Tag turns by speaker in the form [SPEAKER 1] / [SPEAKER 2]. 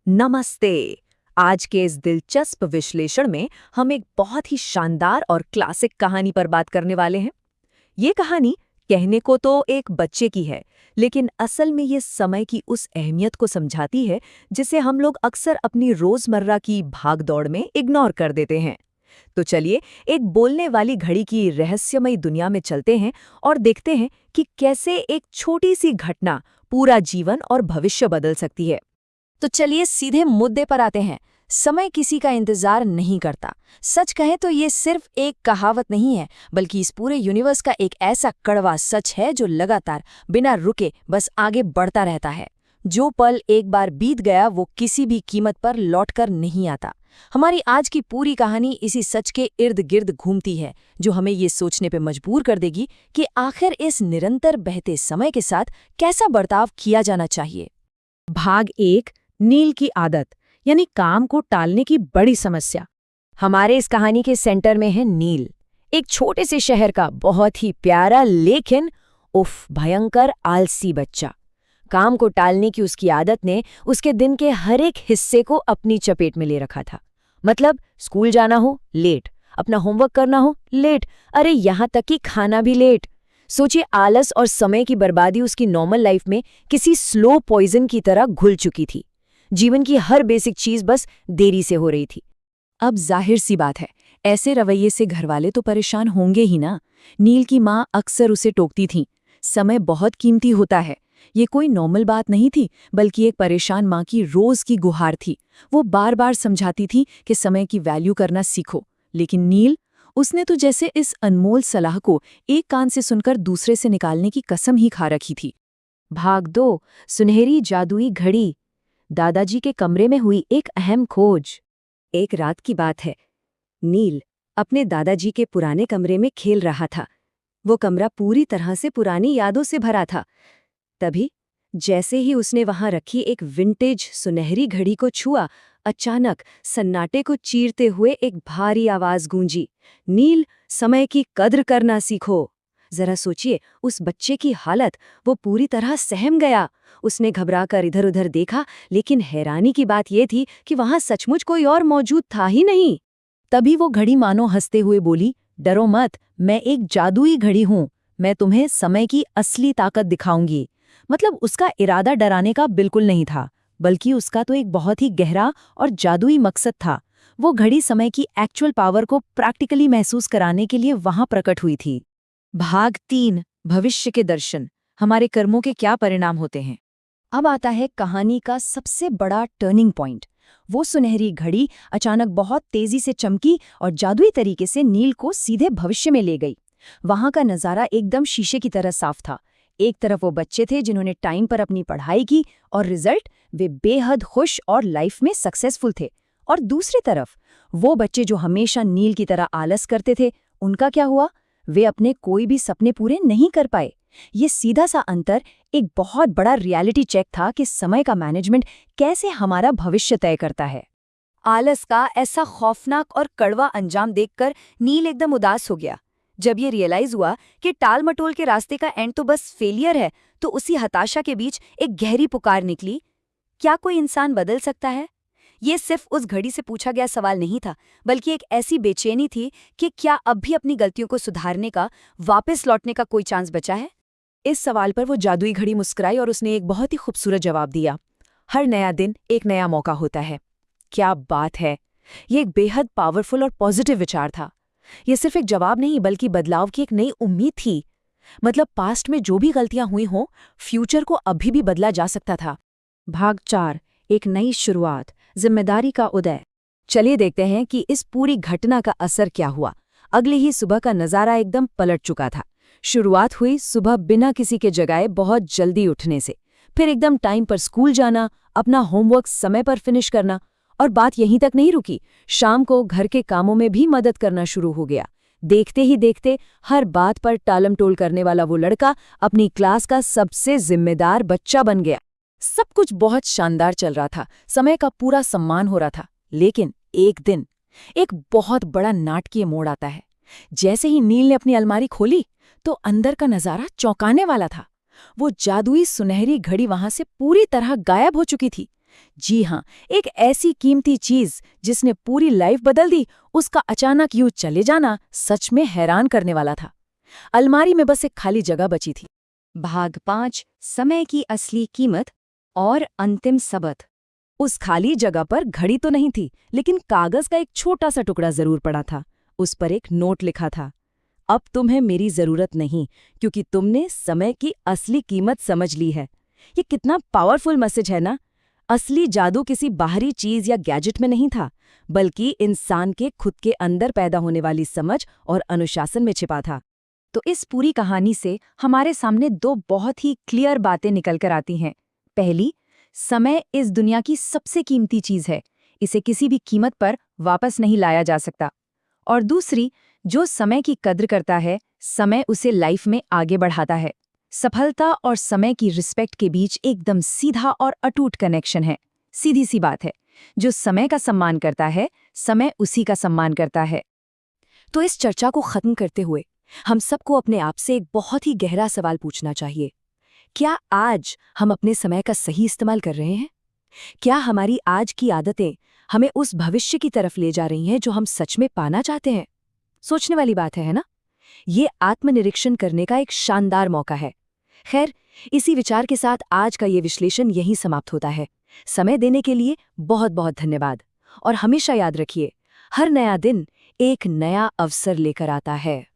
[SPEAKER 1] नमस्ते। आज के इस दिलचस्प विश्लेषण में हम एक बहुत ही शानदार और क्लासिक कहानी पर बात करने वाले हैं। ये कहानी कहने को तो एक बच्चे की है, लेकिन असल में ये समय की उस अहमियत को समझाती है जिसे हम लोग अक्सर अपनी रोजमर्रा की भागदौड़ में इग्नोर कर देते हैं। तो चलिए एक बोलने वाली घड़ी की रहस्यमयी दुनिया में चलते हैं और देखते हैं कि कैसे एक छोटी सी घटना पूरा जीवन और भविष्य बदल सकती है।
[SPEAKER 2] तो चलिए सीधे मुद्दे पर आते हैं। समय किसी का इंतजार नहीं करता। सच कहें तो ये सिर्फ एक कहावत नहीं है, बल्कि इस पूरे यूनिवर्स का एक ऐसा कड़वा सच है जो लगातार बिना रुके बस आगे बढ़ता रहता है। जो पल एक बार बीत गया वो किसी भी कीमत पर लौटकर नहीं आता। हमारी आज की पूरी कहानी इसी सच के इर्द गिर्द घूमती है, जो हमें ये सोचने पे मजबूर कर देगी कि आखिर इस निरंतर बहते समय के साथ कैसा बर्ताव किया जाना चाहिए।
[SPEAKER 3] भाग 1, नील की आदत यानी काम को टालने की बड़ी समस्या।
[SPEAKER 2] हमारे इस कहानी के सेंटर में है नील, एक छोटे से शहर का बहुत ही प्यारा लेकिन भयंकर आलसी बच्चा। काम को टालने की उसकी आदत ने उसके दिन के हर एक हिस्से को अपनी चपेट में ले रखा था। मतलब स्कूल जाना हो लेट, अपना होमवर्क करना हो लेट, अरे यहाँ तक कि खाना भी लेट। सोचिए, आलस और समय की बर्बादी उसकी नॉर्मल लाइफ में किसी स्लो पॉइजन की तरह घुल चुकी थी। जीवन की हर बेसिक चीज बस देरी से हो रही थी।
[SPEAKER 3] अब जाहिर सी बात है, ऐसे रवैये से घरवाले तो परेशान होंगे ही ना। नील की माँ अक्सर उसे टोकती थी, समय बहुत कीमती होता है। ये कोई नॉर्मल बात नहीं थी, बल्कि एक परेशान माँ की रोज की गुहार थी। वो बार बार समझाती थी कि समय की वैल्यू करना सीखो, लेकिन नील, उसने तो जैसे इस अनमोल सलाह को एक कान से सुनकर दूसरे से निकालने की कसम ही खा रखी थी। भाग 2, सुनहरी जादुई घड़ी। दादाजी के कमरे में हुई एक अहम खोज।
[SPEAKER 1] एक रात की बात है। नील अपने दादाजी के पुराने कमरे में खेल रहा था। वो कमरा पूरी तरह से पुरानी यादों से भरा था। तभी जैसे ही उसने वहां रखी एक विंटेज सुनहरी घड़ी को छुआ, अचानक सन्नाटे को चीरते हुए एक भारी आवाज गूंजी, नील, समय की कद्र करना सीखो। जरा सोचिए उस बच्चे की हालत। वो पूरी तरह सहम गया। उसने घबराकर इधर उधर देखा, लेकिन हैरानी की बात यह थी कि वहां सचमुच कोई और मौजूद था ही नहीं।
[SPEAKER 3] तभी वो घड़ी मानो हंसते हुए बोली, डरो मत, मैं एक जादुई घड़ी हूं। मैं तुम्हें समय की असली ताकत दिखाऊंगी। मतलब उसका इरादा डराने का बिल्कुल नहीं था, बल्कि उसका तो एक बहुत ही गहरा और जादुई मकसद था। वो घड़ी समय की एक्चुअल पावर को प्रैक्टिकली महसूस कराने के लिए वहां प्रकट हुई थी। भाग 3, भविष्य के दर्शन। हमारे कर्मों के क्या परिणाम होते हैं।
[SPEAKER 2] अब आता है कहानी का सबसे बड़ा टर्निंग पॉइंट। वो सुनहरी घड़ी अचानक बहुत तेजी से चमकी और जादुई तरीके से नील को सीधे भविष्य में ले गई। वहां का नजारा एकदम शीशे की तरह साफ था। एक तरफ वो बच्चे थे जिन्होंने टाइम पर अपनी पढ़ाई की और रिजल्ट, वे बेहद खुश और लाइफ में सक्सेसफुल थे। और दूसरी तरफ वो बच्चे जो हमेशा नील की तरह आलस करते थे, उनका क्या हुआ? वे अपने कोई भी सपने पूरे नहीं कर पाए। ये सीधा सा अंतर एक बहुत बड़ा रियलिटी चेक था कि समय का मैनेजमेंट कैसे हमारा भविष्य तय करता है।
[SPEAKER 1] आलस का ऐसा खौफनाक और कड़वा अंजाम देखकर नील एकदम उदास हो गया। जब ये रियलाइज हुआ कि टाल मटोल के रास्ते का एंड तो बस फेलियर है, तो उसी हताशा के बीच एक गहरी पुकार निकली, क्या कोई इंसान बदल सकता है? ये सिर्फ उस घड़ी से पूछा गया सवाल नहीं था, बल्कि एक ऐसी बेचैनी थी कि क्या अब भी अपनी गलतियों को सुधारने का, वापस लौटने का कोई चांस बचा है?
[SPEAKER 3] इस सवाल पर वो जादुई घड़ी मुस्कुराई और उसने एक बहुत ही खूबसूरत जवाब दिया, हर नया दिन एक नया मौका होता है। क्या बात है! ये एक बेहद पावरफुल और पॉजिटिव विचार था। ये सिर्फ एक जवाब नहीं, बल्कि बदलाव की एक नई उम्मीद थी। मतलब पास्ट में जो भी गलतियां हुई हों, फ्यूचर को अभी भी बदला जा सकता था। भाग 4, एक नई शुरुआत, जिम्मेदारी का उदय। चलिए देखते हैं कि इस पूरी घटना का असर क्या हुआ। अगली ही सुबह का नज़ारा एकदम पलट चुका था। शुरुआत हुई सुबह बिना किसी के जगाए बहुत जल्दी उठने से, फिर एकदम टाइम पर स्कूल जाना, अपना होमवर्क समय पर फिनिश करना। और बात यहीं तक नहीं रुकी, शाम को घर के कामों में भी मदद करना शुरू हो गया। देखते ही देखते हर बात पर टालमटोल करने वाला वो लड़का अपनी क्लास का सबसे जिम्मेदार बच्चा बन गया। सब कुछ बहुत शानदार चल रहा था, समय का पूरा सम्मान हो रहा था। लेकिन एक दिन एक बहुत बड़ा नाटकीय मोड़ आता है। जैसे ही नील ने अपनी अलमारी खोली, तो अंदर का नजारा चौंकाने वाला था। वो जादुई सुनहरी घड़ी वहां से पूरी तरह गायब हो चुकी थी।
[SPEAKER 2] जी हाँ, एक ऐसी कीमती चीज जिसने पूरी लाइफ बदल दी, उसका अचानक यूं चले जाना सच में हैरान करने वाला था। अलमारी में बस एक खाली जगह बची थी।
[SPEAKER 1] भाग 5 समय की असली कीमत और अंतिम सबक।
[SPEAKER 2] उस खाली जगह पर घड़ी तो नहीं थी, लेकिन कागज का एक छोटा सा टुकड़ा जरूर पड़ा था। उस पर एक नोट लिखा था, अब तुम्हें मेरी जरूरत नहीं, क्योंकि तुमने समय की असली कीमत समझ ली है। ये कितना पावरफुल मैसेज है ना। असली जादू किसी बाहरी चीज या गैजेट में नहीं था, बल्कि इंसान के खुद के अंदर पैदा होने वाली समझ और अनुशासन में छिपा था।
[SPEAKER 1] तो इस पूरी कहानी से हमारे सामने दो बहुत ही क्लियर बातें निकल कर आती हैं। पहली, समय इस दुनिया की सबसे कीमती चीज है, इसे किसी भी कीमत पर वापस नहीं लाया जा सकता। और दूसरी, जो समय की कद्र करता है, समय उसे लाइफ में आगे बढ़ाता है। सफलता और समय की रिस्पेक्ट के बीच एकदम सीधा और अटूट कनेक्शन है। सीधी सी बात है, जो समय का सम्मान करता है, समय उसी का सम्मान करता है।
[SPEAKER 2] तो इस चर्चा को खत्म करते हुए हम सबको अपने आप से एक बहुत ही गहरा सवाल पूछना चाहिए। क्या आज हम अपने समय का सही इस्तेमाल कर रहे हैं? क्या हमारी आज की आदतें हमें उस भविष्य की तरफ ले जा रही हैं जो हम सच में पाना चाहते हैं? सोचने वाली बात है ना? ये आत्मनिरीक्षण करने का एक शानदार मौका है। खैर, इसी विचार के साथ आज का ये विश्लेषण यहीं समाप्त होता है। समय देने के लिए बहुत बहुत धन्यवाद। और हमेशा याद रखिए, हर नया दिन एक नया अवसर लेकर आता है।